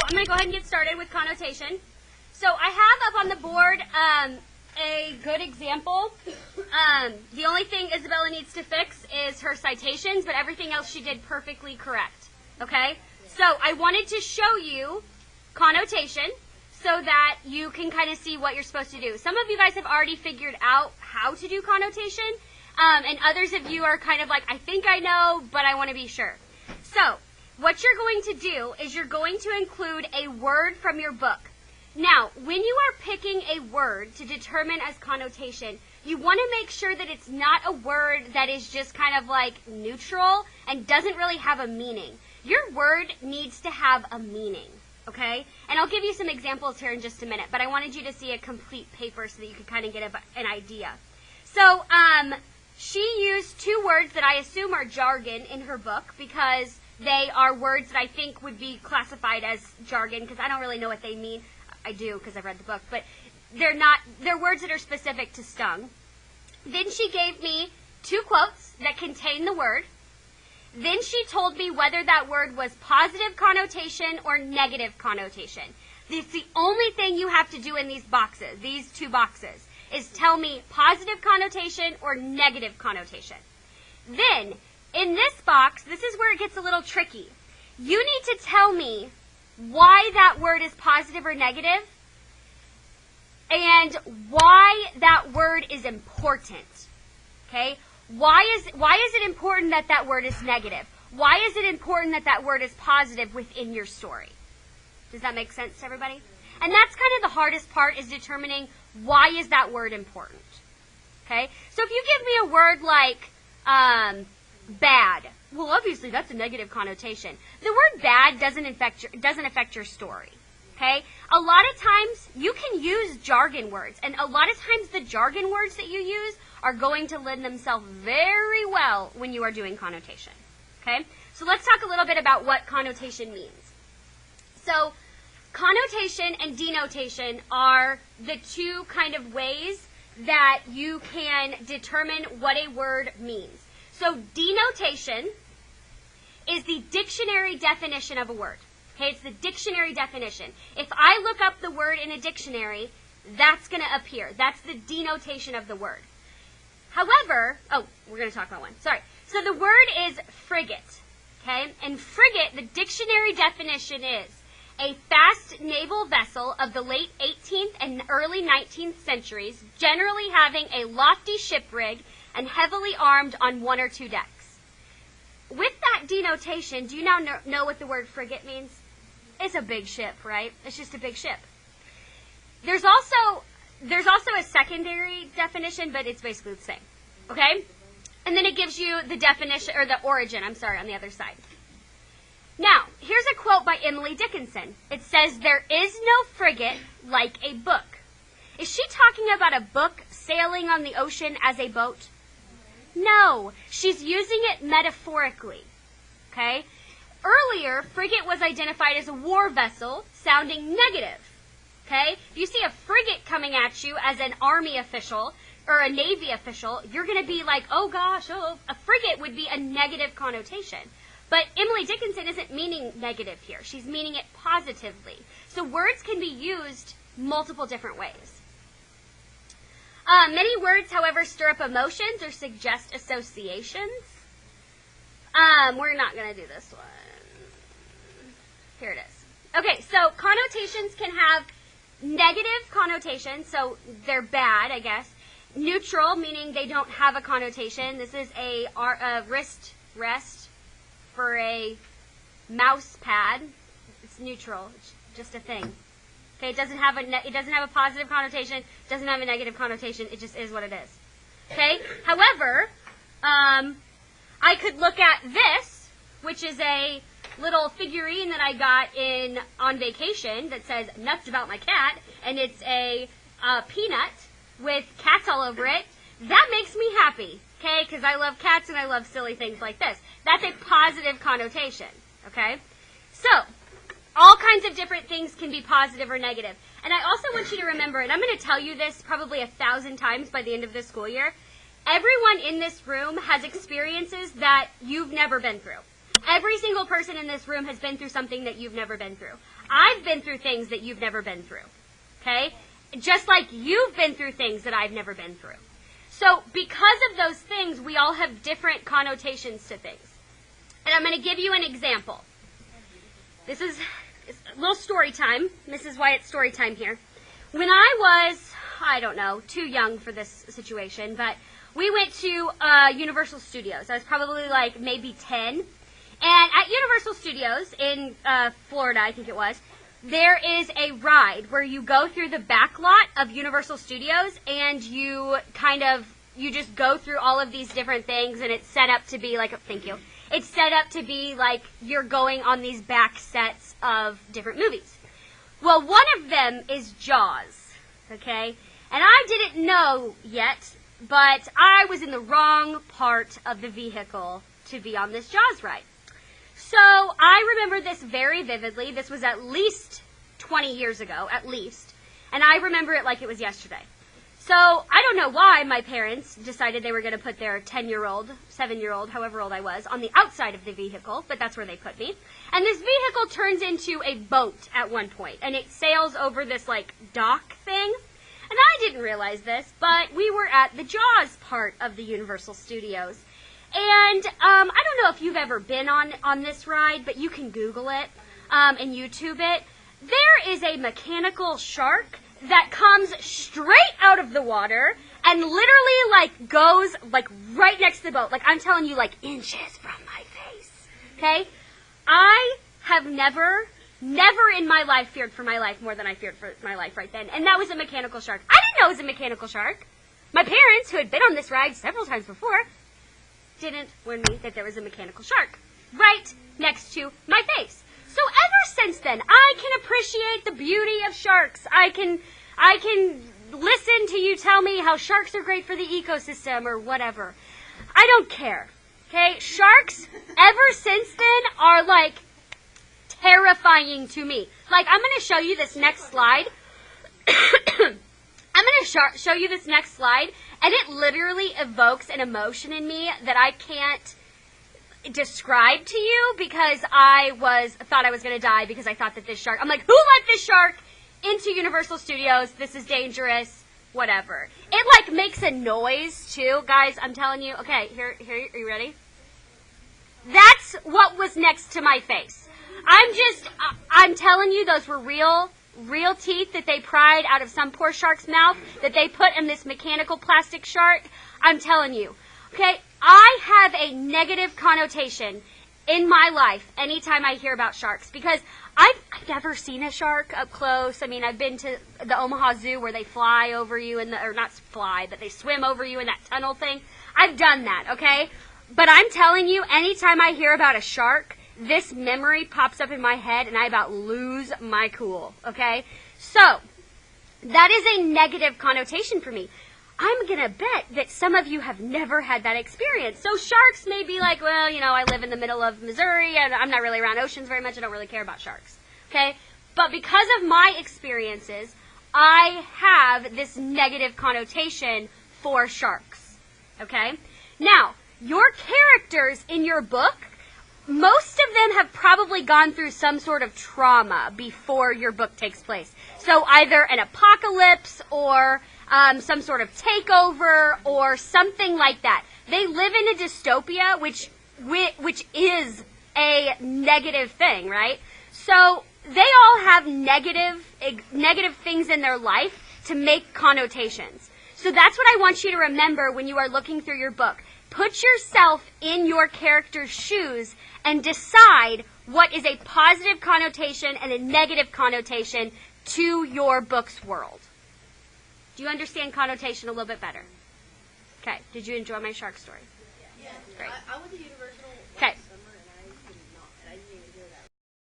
I'm going to go ahead and get started with connotation. So I have up on the board a good example. The only thing Isabella needs to fix is her citations, but everything else she did perfectly correct. Okay? So I wanted to show you connotation so that you can kind of see what you're supposed to do. Some of you guys have already figured out how to do connotation, and others of you are kind of like, I think I know, but I want to be sure. So what you're going to do is you're going to include a word from your book. Now, when you are picking a word to determine as connotation, you want to make sure that it's not a word that is just kind of like neutral and doesn't really have a meaning. Your word needs to have a meaning, okay? And I'll give you some examples here in just a minute, but I wanted you to see a complete paper so that you could kind of get an idea. So, she used two words that I assume are jargon in her book because they are words that I think would be classified as jargon because I don't really know what they mean. I do because I've read the book, but they're words that are specific to stung. Then she gave me two quotes that contain the word. Then she told me whether that word was positive connotation or negative connotation. It's the only thing you have to do in these boxes, these two boxes, is tell me positive connotation or negative connotation. Then, in this box, this is where it gets a little tricky. You need to tell me why that word is positive or negative, and why that word is important. Okay? Why is it important that that word is negative? Why is it important that that word is positive within your story? Does that make sense to everybody? And that's kind of the hardest part, is determining why is that word important. Okay? So if you give me a word like bad, well, obviously that's a negative connotation. The word bad doesn't affect your story. Okay? A lot of times you can use jargon words, and a lot of times the jargon words that you use are going to lend themselves very well when you are doing connotation. Okay? So let's talk a little bit about what connotation means. So connotation and denotation are the two kind of ways that you can determine what a word means. So denotation is the dictionary definition of a word. Okay, it's the dictionary definition. If I look up the word in a dictionary, that's going to appear. That's the denotation of the word. However, we're going to talk about one. Sorry. So the word is frigate. Okay, and frigate, the dictionary definition is a fast naval vessel of the late 18th and early 19th centuries, generally having a lofty ship rig and heavily armed on one or two decks. With that denotation, do you now know what the word frigate means? It's a big ship, right? It's just a big ship. There's also a secondary definition, but it's basically the same. Okay? And then it gives you the definition, or the origin, on the other side. Now, here's a quote by Emily Dickinson. It says, "There is no frigate like a book." Is she talking about a book sailing on the ocean as a boat? No, she's using it metaphorically. Okay? Earlier, frigate was identified as a war vessel, sounding negative. Okay? If you see a frigate coming at you as an army official or a navy official, you're going to be like, oh gosh, a frigate would be a negative connotation. But Emily Dickinson isn't meaning negative here. She's meaning it positively. So words can be used multiple different ways. Many words, however, stir up emotions or suggest associations. We're not going to do this one. Here it is. Okay, so connotations can have negative connotations, so they're bad, I guess. Neutral, meaning they don't have a connotation. This is a wrist rest for a mouse pad. It's neutral. It's just a thing. Okay, it doesn't have a positive connotation. It doesn't have a negative connotation. It just is what it is. Okay. However, I could look at this, which is a little figurine that I got on vacation that says "nuts about my cat," and it's a peanut with cats all over it. That makes me happy. Okay, because I love cats and I love silly things like this. That's a positive connotation. Okay, so all kinds of different things can be positive or negative. And I also want you to remember, and I'm going to tell you this probably 1,000 times by the end of this school year, everyone in this room has experiences that you've never been through. Every single person in this room has been through something that you've never been through. I've been through things that you've never been through. Okay? Just like you've been through things that I've never been through. So because of those things, we all have different connotations to things. And I'm going to give you an example. This is a little story time. Mrs. Wyatt's story time here. When I was, I don't know, too young for this situation, but we went to Universal Studios. I was probably like maybe 10. And at Universal Studios in Florida, I think it was, there is a ride where you go through the back lot of Universal Studios and you just go through all of these different things, and it's set up to be like, thank you, it's set up to be like you're going on these back sets of different movies. Well, one of them is Jaws, okay? And I didn't know yet, but I was in the wrong part of the vehicle to be on this Jaws ride. So I remember this very vividly. This was at least 20 years ago, at least. And I remember it like it was yesterday. So I don't know why my parents decided they were going to put their 10-year-old, 7-year-old, however old I was, on the outside of the vehicle, but that's where they put me. And this vehicle turns into a boat at one point, and it sails over this, like, dock thing. And I didn't realize this, but we were at the Jaws part of the Universal Studios. And I don't know if you've ever been on this ride, but you can Google it and YouTube it. There is a mechanical shark that comes straight out of the water and literally, like, goes, like, right next to the boat. Like, I'm telling you, like, inches from my face. Okay? I have never in my life feared for my life more than I feared for my life right then. And that was a mechanical shark. I didn't know it was a mechanical shark. My parents, who had been on this ride several times before, didn't warn me that there was a mechanical shark right next to my face. So ever since then, I can appreciate the beauty of sharks. I can listen to you tell me how sharks are great for the ecosystem or whatever. I don't care. Okay? Sharks, ever since then, are like terrifying to me. Like, I'm going to show you this next slide. I'm going to show you this next slide, and it literally evokes an emotion in me that I can't describe to you because I thought I was going to die because I thought that this shark, I'm like, who let this shark into Universal Studios? This is dangerous, whatever. It, like, makes a noise, too. Guys, I'm telling you. Okay, here, are you ready? That's what was next to my face. I'm telling you, those were real teeth that they pried out of some poor shark's mouth that they put in this mechanical plastic shark. I'm telling you. Okay, I have a negative connotation in my life anytime I hear about sharks because I've never seen a shark up close. I mean, I've been to the Omaha Zoo where they fly over you or not fly, but they swim over you in that tunnel thing. I've done that, okay? But I'm telling you, anytime I hear about a shark, this memory pops up in my head and I about lose my cool, okay? So, that is a negative connotation for me. I'm going to bet that some of you have never had that experience. So sharks may be like, well, you know, I live in the middle of Missouri and I'm not really around oceans very much. I don't really care about sharks, okay? But because of my experiences, I have this negative connotation for sharks, okay? Now, your characters in your book, most of them have probably gone through some sort of trauma before your book takes place. So either an apocalypse or some sort of takeover or something like that. They live in a dystopia, which is a negative thing, right? So they all have negative things in their life to make connotations. So that's what I want you to remember when you are looking through your book. Put yourself in your character's shoes and decide what is a positive connotation and a negative connotation to your book's world. Do you understand connotation a little bit better? Okay. Did you enjoy my shark story? Yeah. Great. I went to Universal